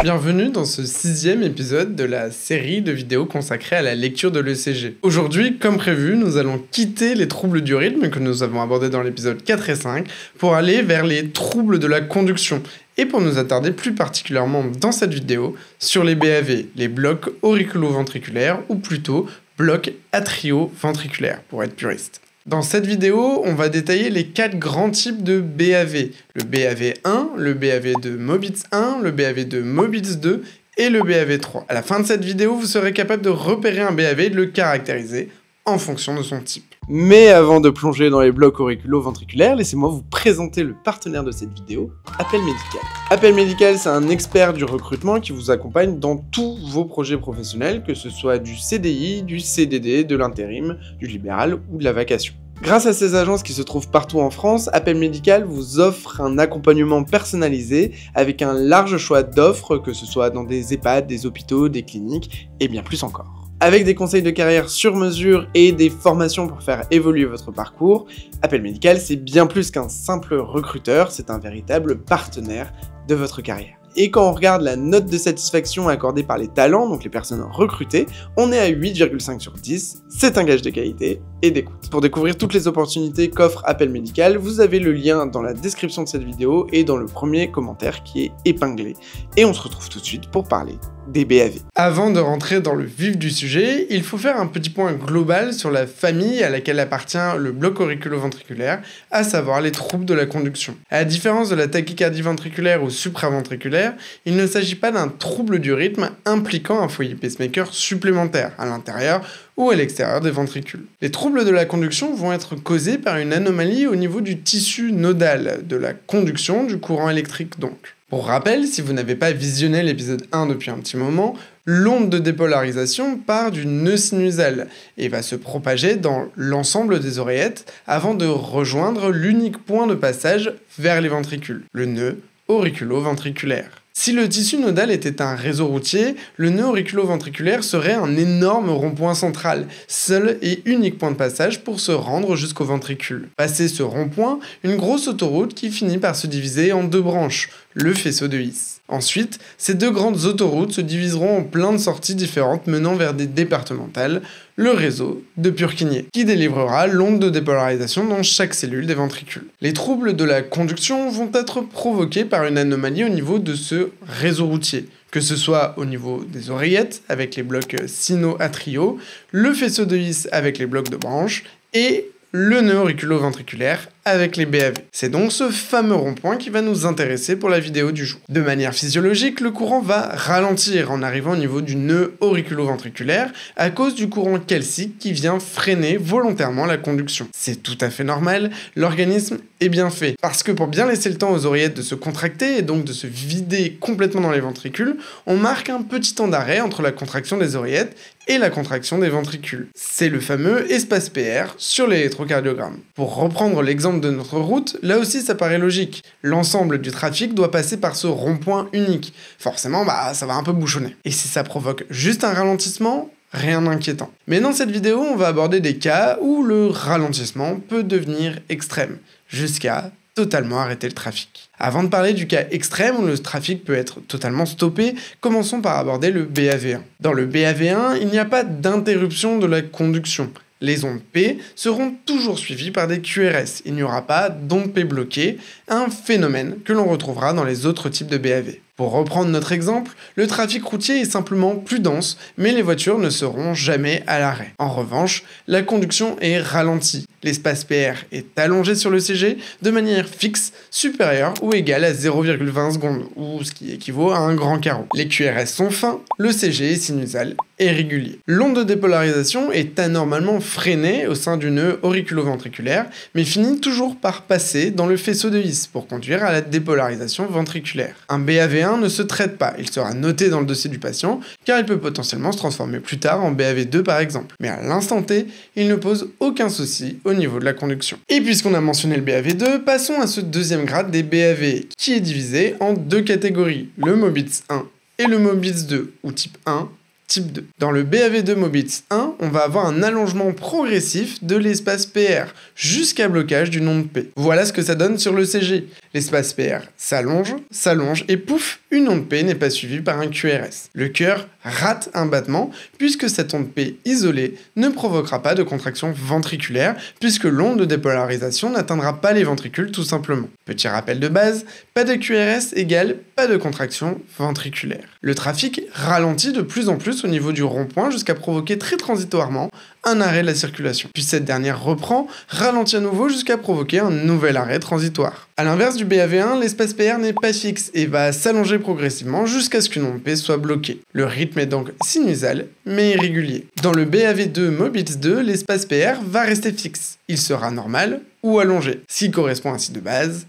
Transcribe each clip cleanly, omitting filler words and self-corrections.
Bienvenue dans ce 6e épisode de la série de vidéos consacrée à la lecture de l'ECG. Aujourd'hui, comme prévu, nous allons quitter les troubles du rythme que nous avons abordés dans l'épisode 4 et 5 pour aller vers les troubles de la conduction et pour nous attarder plus particulièrement dans cette vidéo sur les BAV, les blocs auriculo-ventriculaires ou plutôt blocs atrio-ventriculaires pour être puriste. Dans cette vidéo, on va détailler les 4 grands types de BAV. Le BAV1, le BAV de Mobitz 1, le BAV de Mobitz 2 et le BAV 3. À la fin de cette vidéo, vous serez capable de repérer un BAV et de le caractériser en fonction de son type. Mais avant de plonger dans les blocs auriculo-ventriculaires, laissez-moi vous présenter le partenaire de cette vidéo, Appel Médical. Appel Médical, c'est un expert du recrutement qui vous accompagne dans tous vos projets professionnels, que ce soit du CDI, du CDD, de l'intérim, du libéral ou de la vacation. Grâce à ces agences qui se trouvent partout en France, Appel Médical vous offre un accompagnement personnalisé avec un large choix d'offres, que ce soit dans des EHPAD, des hôpitaux, des cliniques et bien plus encore. Avec des conseils de carrière sur mesure et des formations pour faire évoluer votre parcours, Appel Médical, c'est bien plus qu'un simple recruteur, c'est un véritable partenaire de votre carrière. Et quand on regarde la note de satisfaction accordée par les talents, donc les personnes recrutées, on est à 8,5 sur 10, c'est un gage de qualité et d'écoute. Pour découvrir toutes les opportunités qu'offre Appel Médical, vous avez le lien dans la description de cette vidéo et dans le premier commentaire qui est épinglé. Et on se retrouve tout de suite pour parler des BAV. Avant de rentrer dans le vif du sujet, il faut faire un petit point global sur la famille à laquelle appartient le bloc auriculo-ventriculaire, à savoir les troubles de la conduction. À la différence de la tachycardie ventriculaire ou supraventriculaire, il ne s'agit pas d'un trouble du rythme impliquant un foyer pacemaker supplémentaire à l'intérieur ou à l'extérieur des ventricules. Les troubles de la conduction vont être causés par une anomalie au niveau du tissu nodal, de la conduction du courant électrique donc. Pour rappel, si vous n'avez pas visionné l'épisode 1 depuis un petit moment, l'onde de dépolarisation part du nœud sinusal et va se propager dans l'ensemble des oreillettes avant de rejoindre l'unique point de passage vers les ventricules, le nœud auriculo-ventriculaire. Si le tissu nodal était un réseau routier, le nœud auriculo-ventriculaire serait un énorme rond-point central, seul et unique point de passage pour se rendre jusqu'au ventricule. Passé ce rond-point, une grosse autoroute qui finit par se diviser en 2 branches, le faisceau de His. Ensuite, ces 2 grandes autoroutes se diviseront en plein de sorties différentes menant vers des départementales, le réseau de Purkinje, qui délivrera l'onde de dépolarisation dans chaque cellule des ventricules. Les troubles de la conduction vont être provoqués par une anomalie au niveau de ce réseau routier, que ce soit au niveau des oreillettes avec les blocs sino-atriaux, le faisceau de His avec les blocs de branche et le nœud auriculo-ventriculaire avec les BAV. C'est donc ce fameux rond-point qui va nous intéresser pour la vidéo du jour. De manière physiologique, le courant va ralentir en arrivant au niveau du nœud auriculo-ventriculaire à cause du courant calcique qui vient freiner volontairement la conduction. C'est tout à fait normal, l'organisme est bien fait. Parce que pour bien laisser le temps aux oreillettes de se contracter et donc de se vider complètement dans les ventricules, on marque un petit temps d'arrêt entre la contraction des oreillettes et la contraction des ventricules. C'est le fameux espace PR sur l'électrocardiogramme. Pour reprendre l'exemple de notre route, là aussi ça paraît logique. L'ensemble du trafic doit passer par ce rond-point unique. Forcément, ça va un peu bouchonner. Et si ça provoque juste un ralentissement, rien d'inquiétant. Mais dans cette vidéo, on va aborder des cas où le ralentissement peut devenir extrême, jusqu'à totalement arrêter le trafic. Avant de parler du cas extrême où le trafic peut être totalement stoppé, commençons par aborder le BAV1. Dans le BAV1, il n'y a pas d'interruption de la conduction. Les ondes P seront toujours suivies par des QRS. Il n'y aura pas d'ondes P bloquées, un phénomène que l'on retrouvera dans les autres types de BAV. Pour reprendre notre exemple, le trafic routier est simplement plus dense, mais les voitures ne seront jamais à l'arrêt. En revanche, la conduction est ralentie. L'espace PR est allongé sur le CG de manière fixe, supérieure ou égale à 0,20 secondes, ou ce qui équivaut à un grand carreau. Les QRS sont fins, le CG est sinusal et régulier. L'onde de dépolarisation est anormalement freinée au sein du nœud auriculo-ventriculaire, mais finit toujours par passer dans le faisceau de His pour conduire à la dépolarisation ventriculaire. Un BAV1 ne se traite pas, il sera noté dans le dossier du patient, car il peut potentiellement se transformer plus tard en BAV2 par exemple. Mais à l'instant T, il ne pose aucun souci au niveau de la conduction. Et puisqu'on a mentionné le BAV2, passons à ce deuxième grade des BAV, qui est divisé en 2 catégories, le Mobitz 1 et le Mobitz 2, ou type 1, type 2. Dans le BAV2 Mobitz 1, on va avoir un allongement progressif de l'espace PR, jusqu'à blocage du nom de P. Voilà ce que ça donne sur l'ECG. L'espace PR s'allonge, et pouf, une onde P n'est pas suivie par un QRS. Le cœur rate un battement, puisque cette onde P isolée ne provoquera pas de contraction ventriculaire, puisque l'onde de dépolarisation n'atteindra pas les ventricules tout simplement. Petit rappel de base, pas de QRS égale pas de contraction ventriculaire. Le trafic ralentit de plus en plus au niveau du rond-point jusqu'à provoquer très transitoirement un arrêt de la circulation. Puis cette dernière reprend, ralentit à nouveau jusqu'à provoquer un nouvel arrêt transitoire. A l'inverse du BAV1, l'espace PR n'est pas fixe et va s'allonger progressivement jusqu'à ce qu'une onde P soit bloquée. Le rythme est donc sinusal, mais irrégulier. Dans le BAV2 Mobitz 2, l'espace PR va rester fixe. Il sera normal ou allongé, ce qui correspond ainsi de base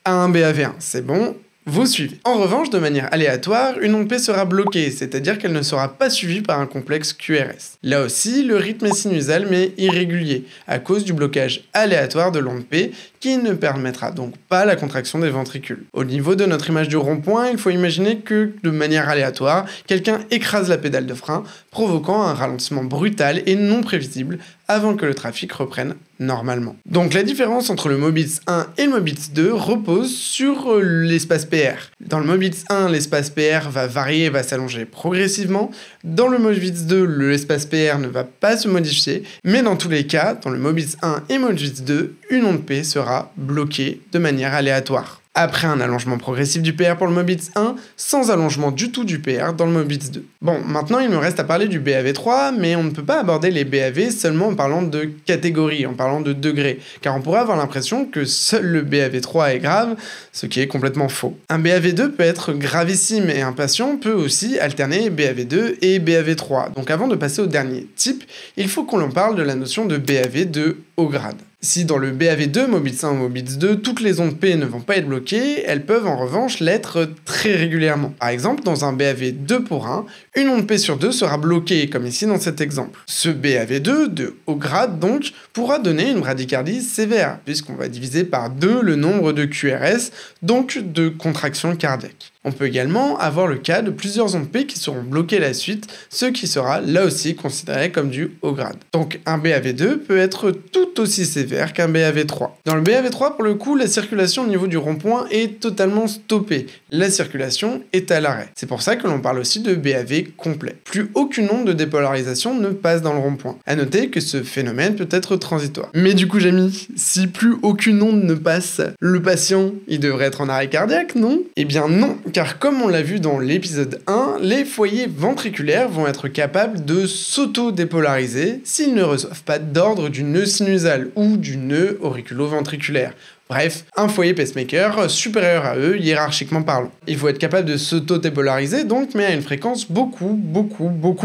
à un BAV1. C'est bon, vous suivez. En revanche, de manière aléatoire, une onde P sera bloquée, c'est-à-dire qu'elle ne sera pas suivie par un complexe QRS. Là aussi, le rythme est sinusal mais irrégulier, à cause du blocage aléatoire de l'onde P, qui ne permettra donc pas la contraction des ventricules. Au niveau de notre image du rond-point, il faut imaginer que, de manière aléatoire, quelqu'un écrase la pédale de frein, provoquant un ralentissement brutal et non prévisible avant que le trafic reprenne normalement. Donc la différence entre le Mobitz 1 et le Mobitz 2 repose sur l'espace PR. Dans le Mobitz 1, l'espace PR va varier et va s'allonger progressivement. Dans le Mobitz 2, l'espace PR ne va pas se modifier, mais dans tous les cas, dans le Mobitz 1 et Mobitz 2, une onde P sera bloquée de manière aléatoire. Après un allongement progressif du PR pour le Mobitz 1, sans allongement du tout du PR dans le Mobitz 2. Bon, maintenant il me reste à parler du BAV3, mais on ne peut pas aborder les BAV seulement en parlant de catégorie, en parlant de degrés, car on pourrait avoir l'impression que seul le BAV3 est grave, ce qui est complètement faux. Un BAV2 peut être gravissime et un patient peut aussi alterner BAV2 et BAV3. Donc avant de passer au dernier type, il faut qu'on en parle de la notion de BAV de haut grade. Si dans le BAV2, Mobitz 1 ou Mobitz 2, toutes les ondes P ne vont pas être bloquées, elles peuvent en revanche l'être très régulièrement. Par exemple, dans un BAV 2 pour 1, une onde P sur 2 sera bloquée, comme ici dans cet exemple. Ce BAV2, de haut grade donc, pourra donner une bradycardie sévère, puisqu'on va diviser par 2 le nombre de QRS, donc de contractions cardiaques. On peut également avoir le cas de plusieurs ondes P qui seront bloquées à la suite, ce qui sera là aussi considéré comme du haut grade. Donc un BAV2 peut être tout aussi sévère qu'un BAV3. Dans le BAV3, pour le coup, la circulation au niveau du rond-point est totalement stoppée. La circulation est à l'arrêt. C'est pour ça que l'on parle aussi de BAV complet. Plus aucune onde de dépolarisation ne passe dans le rond-point. À noter que ce phénomène peut être transitoire. Mais du coup, Jamy, si plus aucune onde ne passe, le patient, il devrait être en arrêt cardiaque, non? Eh bien non, car comme on l'a vu dans l'épisode 1, les foyers ventriculaires vont être capables de s'auto-dépolariser s'ils ne reçoivent pas d'ordre du nœud sinusal ou du nœud auriculo-ventriculaire. Bref, un foyer pacemaker supérieur à eux, hiérarchiquement parlant. Il faut être capable de s'auto-dépolariser donc, mais à une fréquence beaucoup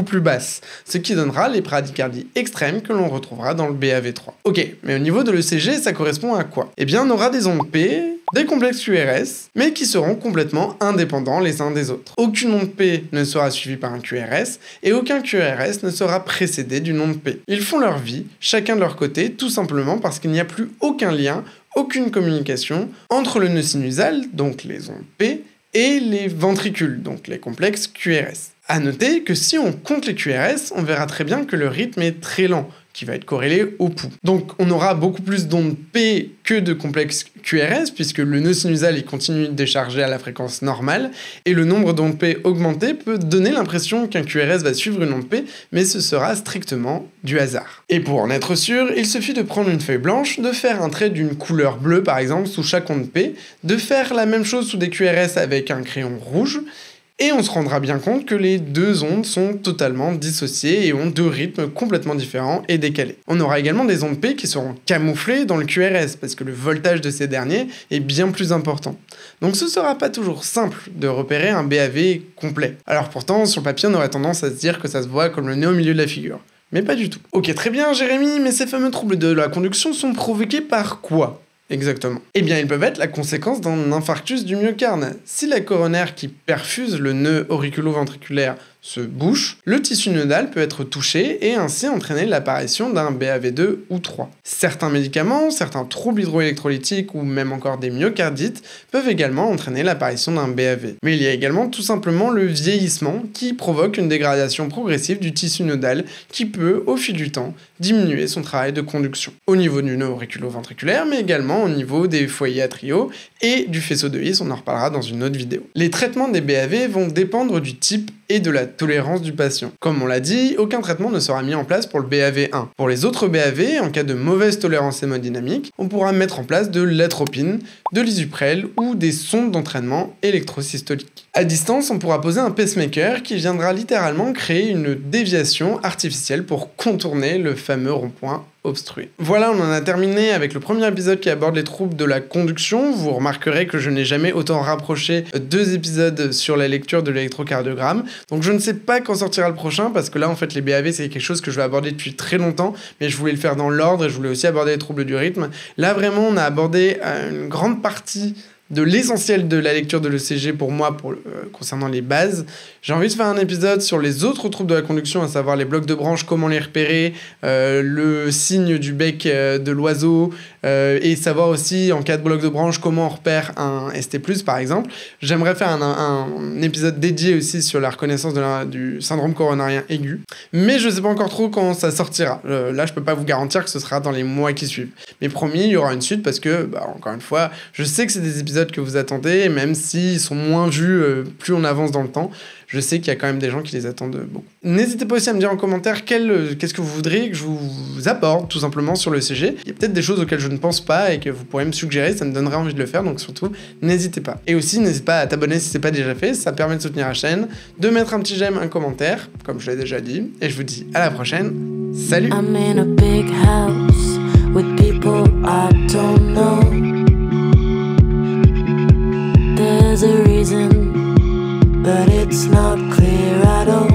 plus basse, ce qui donnera les bradycardies extrêmes que l'on retrouvera dans le BAV3. Ok, mais au niveau de l'ECG, ça correspond à quoi? Eh bien, on aura des ondes P, des complexes QRS, mais qui seront complètement indépendants les uns des autres. Aucune onde P ne sera suivie par un QRS, et aucun QRS ne sera précédé d'une onde P. Ils font leur vie, chacun de leur côté, tout simplement parce qu'il n'y a plus aucun lien, aucune communication entre le nœud sinusal, donc les ondes P, et les ventricules, donc les complexes QRS. A noter que si on compte les QRS, on verra très bien que le rythme est très lent, qui va être corrélé au pouls. Donc on aura beaucoup plus d'ondes P que de complexes QRS, puisque le nœud sinusal il continue de décharger à la fréquence normale, et le nombre d'ondes P augmenté peut donner l'impression qu'un QRS va suivre une onde P, mais ce sera strictement du hasard. Et pour en être sûr, il suffit de prendre une feuille blanche, de faire un trait d'une couleur bleue par exemple sous chaque onde P, de faire la même chose sous des QRS avec un crayon rouge, et on se rendra bien compte que les deux ondes sont totalement dissociées et ont deux rythmes complètement différents et décalés. On aura également des ondes P qui seront camouflées dans le QRS parce que le voltage de ces derniers est bien plus important. Donc ce sera pas toujours simple de repérer un BAV complet. Alors pourtant, sur le papier, on aurait tendance à se dire que ça se voit comme le nez au milieu de la figure. Mais pas du tout. Ok, très bien Jérémy, mais ces fameux troubles de la conduction sont provoqués par quoi ? Exactement. Eh bien, ils peuvent être la conséquence d'un infarctus du myocarde. Si la coronaire qui perfuse le nœud auriculo-ventriculaire se bouche, le tissu nodal peut être touché et ainsi entraîner l'apparition d'un BAV2 ou 3. Certains médicaments, certains troubles hydroélectrolytiques ou même encore des myocardites peuvent également entraîner l'apparition d'un BAV. Mais il y a également tout simplement le vieillissement qui provoque une dégradation progressive du tissu nodal qui peut, au fil du temps, diminuer son travail de conduction. Au niveau du nœud auriculo-ventriculaire, mais également au niveau des foyers atriaux et du faisceau de His, on en reparlera dans une autre vidéo. Les traitements des BAV vont dépendre du type et de la tolérance du patient. Comme on l'a dit, aucun traitement ne sera mis en place pour le BAV1. Pour les autres BAV, en cas de mauvaise tolérance hémodynamique, on pourra mettre en place de l'atropine, de l'isuprel ou des sondes d'entraînement électrosystoliques. À distance, on pourra poser un pacemaker qui viendra littéralement créer une déviation artificielle pour contourner le fameux rond-point obstrué. Voilà, on en a terminé avec le premier épisode qui aborde les troubles de la conduction. Vous remarquerez que je n'ai jamais autant rapproché 2 épisodes sur la lecture de l'électrocardiogramme. Donc je ne sais pas quand sortira le prochain, parce que là en fait les BAV c'est quelque chose que je vais aborder depuis très longtemps, mais je voulais le faire dans l'ordre et je voulais aussi aborder les troubles du rythme. Là vraiment on a abordé une grande partie de l'essentiel de la lecture de l'ECG pour moi, concernant les bases. J'ai envie de faire un épisode sur les autres troubles de la conduction, à savoir les blocs de branche, comment les repérer, le signe du bec de l'oiseau, et savoir aussi, en cas de bloc de branche, comment on repère un ST+, par exemple. J'aimerais faire un épisode dédié aussi sur la reconnaissance du syndrome coronarien aigu, mais je sais pas encore trop quand ça sortira. Là, je peux pas vous garantir que ce sera dans les mois qui suivent. Mais promis, il y aura une suite parce que, encore une fois, je sais que c'est des épisodes que vous attendez, même s'ils sont moins vus plus on avance dans le temps, je sais qu'il y a quand même des gens qui les attendent beaucoup. N'hésitez pas aussi à me dire en commentaire qu'est-ce que vous voudriez que je vous aborde tout simplement sur le CG. Il y a peut-être des choses auxquelles je ne pense pas et que vous pourrez me suggérer, ça me donnerait envie de le faire, donc surtout n'hésitez pas. Et aussi n'hésite pas à t'abonner si c'est pas déjà fait, ça permet de soutenir la chaîne, de mettre un petit j'aime, un commentaire, comme je l'ai déjà dit, et je vous dis à la prochaine, salut! I'm in a big house with people I don't know. There's a reason, but it's not clear at all.